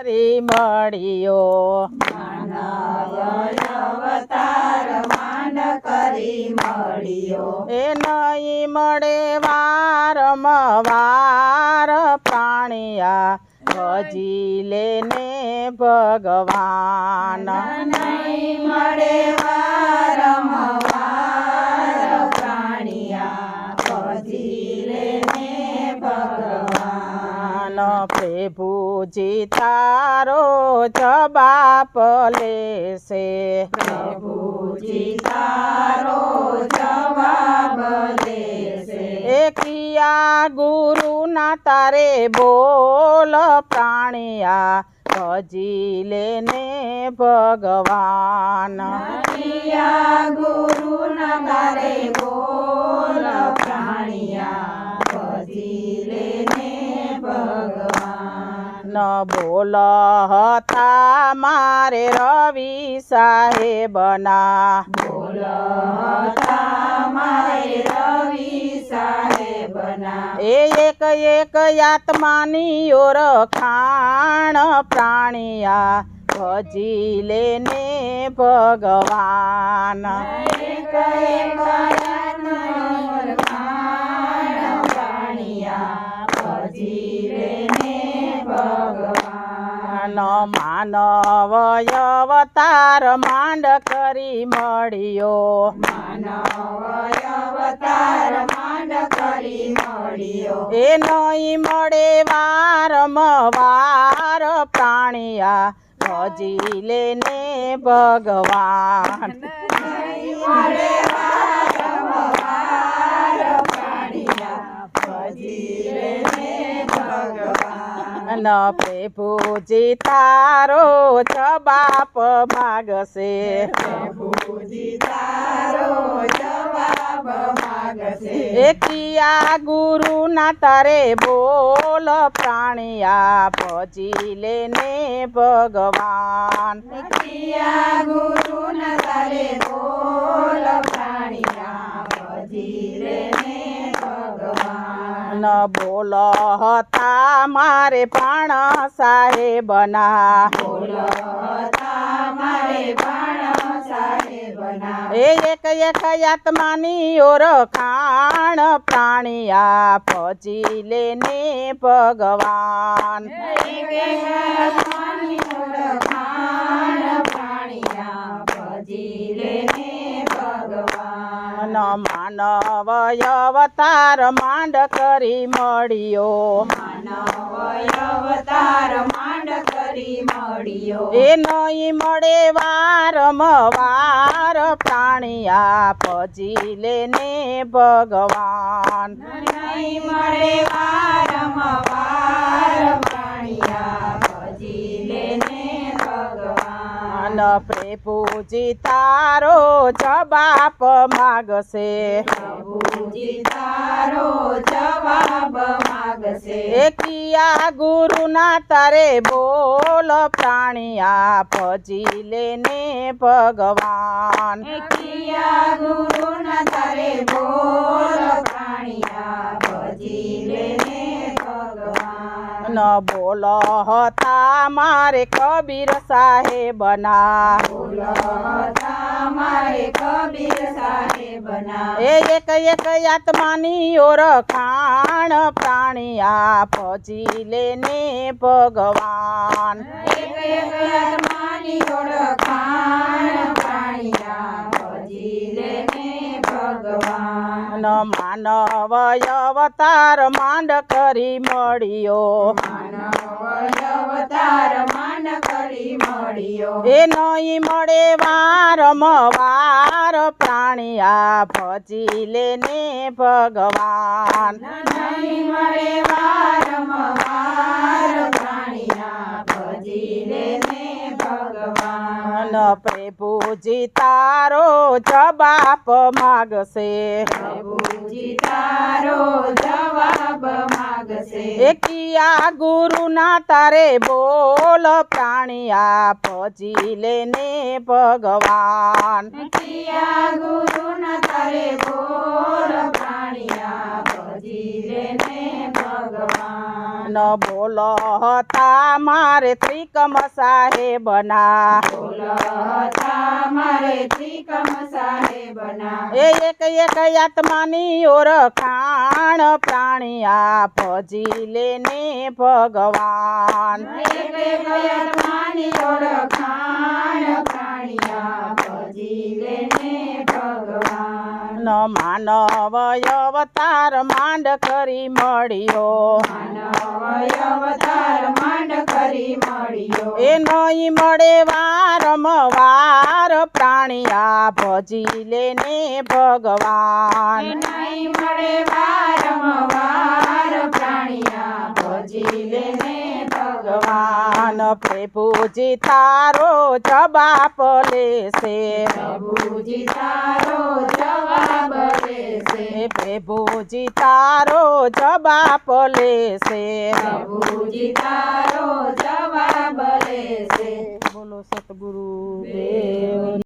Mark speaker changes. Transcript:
Speaker 1: કરી મળ્યો
Speaker 2: માનવ અવતાર માંડ કરી મળ્યો
Speaker 1: એ નહીં મળે વારંવાર પ્રાણિયા ભજી લેને ભગવાન
Speaker 2: નહીં મળે વારંવાર પ્રાણિયા ભજી લેને ભગવાન
Speaker 1: પ્રભુજી તારો જવાબ લેશે
Speaker 2: પ્રભુજી તારો જવાબ લેશે
Speaker 1: એ કિયા ગુરુના તારે બોલ પ્રાણિયા ભજી લેને ભગવાન
Speaker 2: પ્રિયા ગુરુના તારે બોલ પ્રાણિયા ભજી લેને ભગવાન
Speaker 1: ન બોલ હતા મારે રવિ સાહેબના
Speaker 2: બોલતા મારે રવિ સાહેબના
Speaker 1: એક એક આત્માની ઓળખાણ પ્રાણિયા ભજી લેને ભગવાન
Speaker 2: એક એક પ્રાણિયા ભજી લેને ભગવાન
Speaker 1: માનવ અવતાર માંડ કરી મળ્યો
Speaker 2: માનવ અવતાર માંડ કરી મળ્યો
Speaker 1: એ નહીં મળે વારંવાર પ્રાણિયા ભજી લેને ભગવાન
Speaker 2: મળે વારંવાર પ્રાણિયા ભજી લેને ભગવાન
Speaker 1: પ્રભુજી તારો જવાબ માગશે
Speaker 2: પ્રભુજી તારો જવાબ માગશે
Speaker 1: એ કિયા ગુરુના તારે બોલ પ્રાણિયા ભજી લેને ભગવાન
Speaker 2: પ્રિયા ગુરુના તારે બોલ પ્રાણિયા ભજી લેને ભગવાન
Speaker 1: બોલ હતા મારે પ્રાણ સાહેબના
Speaker 2: બોલતા મારે બાણ સાહેબના
Speaker 1: એ એક એક આત્માની ઓળખાણ પ્રાણિયા ભજી લેને ભગવાન
Speaker 2: એક એક આત્માની ઓળખાણ પ્રાણિયા ભજી લેને ભગવાન
Speaker 1: માનવ અવતાર માંડ કરી મળ્યો
Speaker 2: માનવ અવતાર માંડ કરી મળ્યો
Speaker 1: એ નહીં મળે વારંવાર પ્રાણિયા ભજી લેને ભગવાન
Speaker 2: નહીં મળે વારંવાર પ્રાણિયા ભજી લેને ભગવાન
Speaker 1: પ્રભુજી તારો જવાબ માગશે
Speaker 2: પ્રભુજી તારો જવાબ માગશે
Speaker 1: એ કિયા ગુરુના તારે બોલ પ્રાણિયા ભજી લેને ભગવાન
Speaker 2: કિયા ગુરુના તારે બોલ પ્રાણિયા ભજી લેને ભગવાન
Speaker 1: બોલ હતા મારે કબીર સાહેબના
Speaker 2: બોલતા મારે કબીર સાહેબના
Speaker 1: એ એક એક આત્માની ઓળખાણ પ્રાણિયા ભજી લેને ભગવાન
Speaker 2: એક એક આત્માની ઓળખાણ પ્રાણિયા ભજી લેને ભગવાન
Speaker 1: માનવ અવતાર માંડ કરી મળ્યો
Speaker 2: માનવ અવતાર માંડ કરી મળ્યો
Speaker 1: એ નહીં મળે વારંવાર પ્રાણિયા ભજી લેને ભગવાન
Speaker 2: નહીં મળે વારંવાર પ્રાણિયા ભજી લેને ભગવાન
Speaker 1: પ્રભુજી તારો જવાબ માગશે
Speaker 2: પ્રભુજી તારો જવાબ માગશે
Speaker 1: એ કિયા ગુરુના તારે બોલ પ્રાણિયા ભજી લેને ભગવાન
Speaker 2: કિયા ગુરુના તારે બોલ પ્રાણિયા ભજી લેને ભગવાન
Speaker 1: ન બોલો હતા મારે ત્રિકમ સાહેબના
Speaker 2: બોલો હતા મારે ત્રિકમ સાહેબના
Speaker 1: એ એક એક આત્માની ઓળખાણ પ્રાણિયા ભજી લેને ભગવાન
Speaker 2: એક એક આત્માની ઓળખાણ પ્રાણિયા ભજી લેને ભગવાન
Speaker 1: ન માનવ અવતાર માંડ કરી મળ્યો
Speaker 2: માનવ અવતાર માંડ કરી મળ્યો
Speaker 1: એ નહીં મળે વારંવાર પ્રાણિયા ભજી લેને ભગવાન
Speaker 2: નહીં મળે વારંવાર પ્રાણિયા ભજી લેને ભગવાન
Speaker 1: ભગવાન પ્રભુજી તારો જવાબ લેશે
Speaker 2: પ્રભુજી તારો જવાબ લેશે
Speaker 1: એ પ્રભુજી તારો જવાબ લેશે
Speaker 2: પ્રભુજી તારો જવાબ લેશે
Speaker 1: બોલો સતગુરુ દેવ